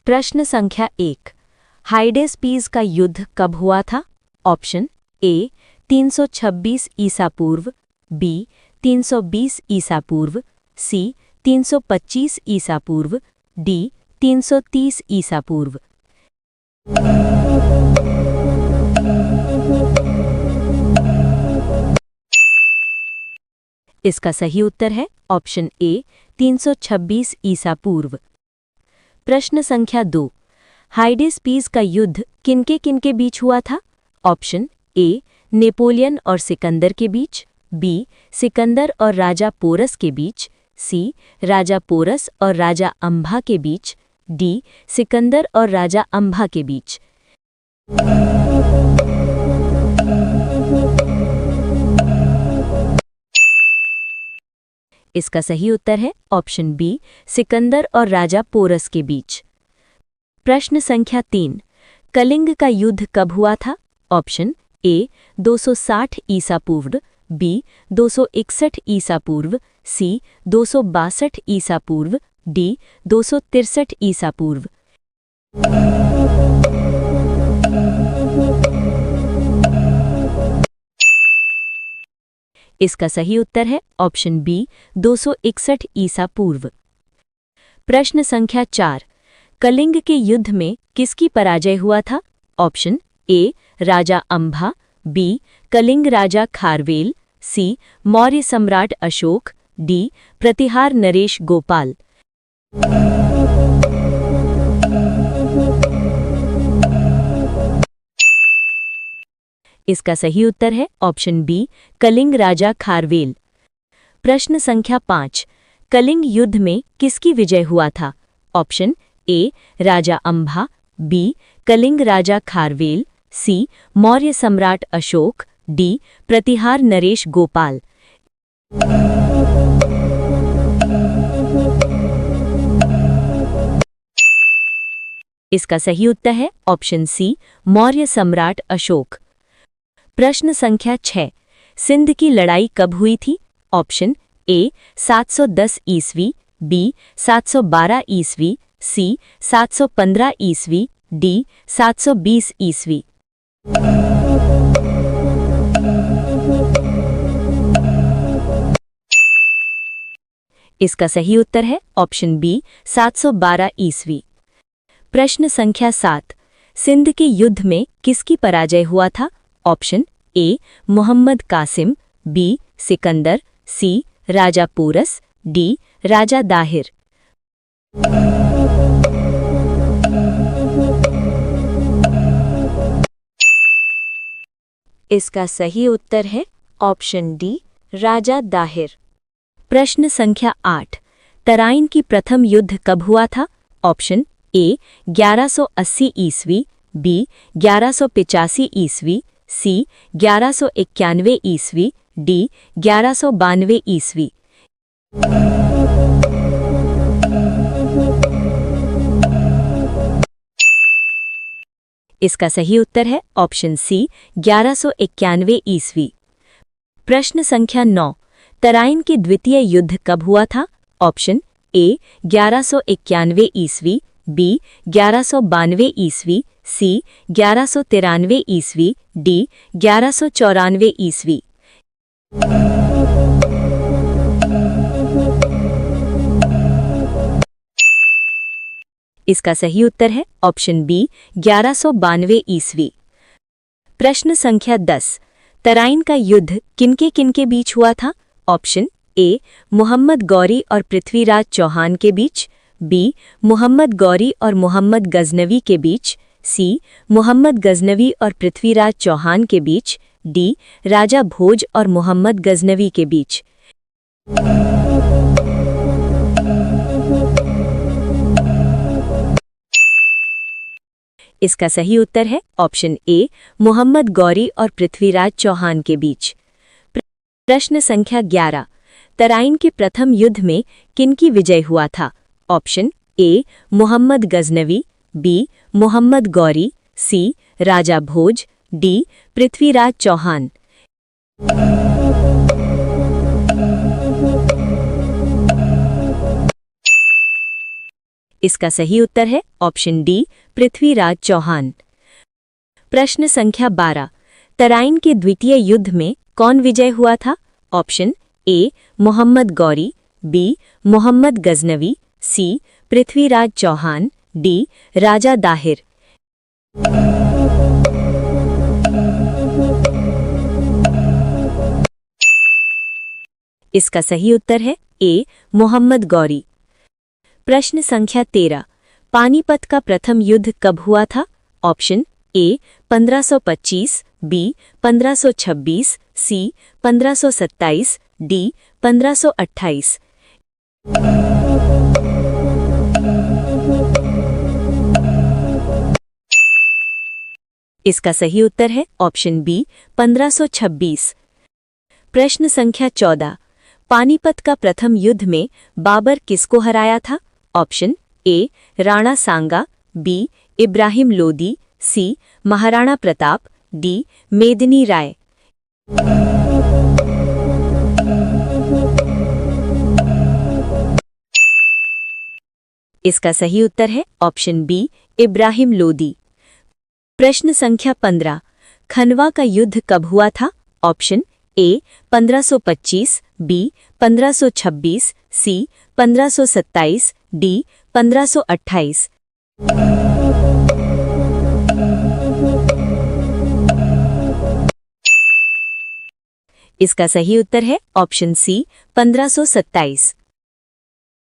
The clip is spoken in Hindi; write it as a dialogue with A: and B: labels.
A: प्रश्न संख्या 1। हाइडेस्पीस का युद्ध कब हुआ था? ऑप्शन ए 326 ईसा पूर्व, बी 320 ईसा पूर्व, सी 325 ईसा पूर्व, डी 330 ईसा पूर्व। इसका सही उत्तर है ऑप्शन ए 326 ईसा पूर्व। प्रश्न संख्या 2। हाइडेस्पीस का युद्ध किनके किनके बीच हुआ था? ऑप्शन ए नेपोलियन और सिकंदर के बीच, बी सिकंदर और राजा पोरस के बीच, सी राजा पोरस और राजा अंबा के बीच, डी सिकंदर और राजा अंबा के बीच। इसका सही उत्तर है ऑप्शन बी सिकंदर और राजा पोरस के बीच। प्रश्न संख्या 3। कलिंग का युद्ध कब हुआ था? ऑप्शन ए 260 ईसा पूर्व, बी 261 ईसा पूर्व, सी 262 ईसा पूर्व, डी 263 ईसा पूर्व। इसका सही उत्तर है ऑप्शन बी 261 ईसा पूर्व। प्रश्न संख्या 4। कलिंग के युद्ध में किसकी पराजय हुआ था? ऑप्शन ए राजा अंबा, बी कलिंग राजा खारवेल, सी मौर्य सम्राट अशोक, डी प्रतिहार नरेश गोपाल। इसका सही उत्तर है ऑप्शन बी कलिंग राजा खारवेल। प्रश्न संख्या 5। कलिंग युद्ध में किसकी विजय हुआ था? ऑप्शन ए राजा अंबा, बी कलिंग राजा खारवेल, सी मौर्य सम्राट अशोक, डी प्रतिहार नरेश गोपाल। इसका सही उत्तर है ऑप्शन सी मौर्य सम्राट अशोक। प्रश्न संख्या 6। सिंध की लड़ाई कब हुई थी? ऑप्शन ए 710 ईस्वी, बी 712 ईस्वी, सी 715 ईस्वी, डी 720 ईस्वी। इसका सही उत्तर है ऑप्शन बी 712 ईस्वी। प्रश्न संख्या 7। सिंध के युद्ध में किसकी पराजय हुआ था? Option A Mohammed Qasim, B Sikandar, C राजा पोरस, डी राजा दाहिर। इसका सही उत्तर है ऑप्शन डी राजा दाहिर। प्रश्न संख्या 8। तराइन की प्रथम युद्ध कब हुआ था? ऑप्शन ए 1180 ईस्वी, बी 1185 ईस्वी, सी 1191 ईस्वी, डी 1192 ईस्वी। इसका सही उत्तर है ऑप्शन सी 1191 ईस्वी। प्रश्न संख्या 9। तराइन के द्वितीय युद्ध कब हुआ था? ऑप्शन ए 1191 ईस्वी, बी 1192 ईस्वी, सी 1193 ईस्वी, डी 1194 ईस्वी। इसका सही उत्तर है ऑप्शन बी 1192 ईस्वी। प्रश्न संख्या 10। तराइन का युद्ध किनके किनके बीच हुआ था? ऑप्शन ए मोहम्मद गौरी और पृथ्वीराज चौहान के बीच, बी मोहम्मद गौरी और मोहम्मद गजनवी के बीच, सी मोहम्मद गजनवी और पृथ्वीराज चौहान के बीच, डी राजा भोज और मोहम्मद गजनवी के बीच। इसका सही उत्तर है ऑप्शन ए मोहम्मद गौरी और पृथ्वीराज चौहान के बीच। प्रश्न संख्या 11। तराइन के प्रथम युद्ध में किनकी विजय हुआ था? Option A Mohammad Ghaznavi, B Mohammad Ghori, C Raja Bhoj, D Prithviraj Chauhan. इसका सही उत्तर है ऑप्शन डी पृथ्वीराज चौहान। प्रश्न संख्या 12। तराइन के द्वितीय युद्ध में कौन विजय हुआ था? Option A Mohammed Ghori, B Mohammed Ghaznavi, C Prithviraj Chauhan, D राजा दाहिर। इसका सही उत्तर है ए मोहम्मद गौरी। प्रश्न संख्या 13। पानीपत का प्रथम युद्ध कब हुआ था? Option A 1525, B 1526, C 1527, D 1528। इसका सही उत्तर है ऑप्शन बी 1526। प्रश्न संख्या 14। पानीपत का प्रथम युद्ध में बाबर किसको हराया था? Option A Rana Sanga, B Ibrahim Lodi, C Maharana Pratap, D Medini Rai. इसका सही उत्तर है ऑप्शन बी इब्राहिम लोदी। प्रश्न संख्या 15। खनवा का युद्ध कब हुआ था? Option A 1525, B 1526, C 1527, D 1528। इसका सही उत्तर है ऑप्शन सी 1527।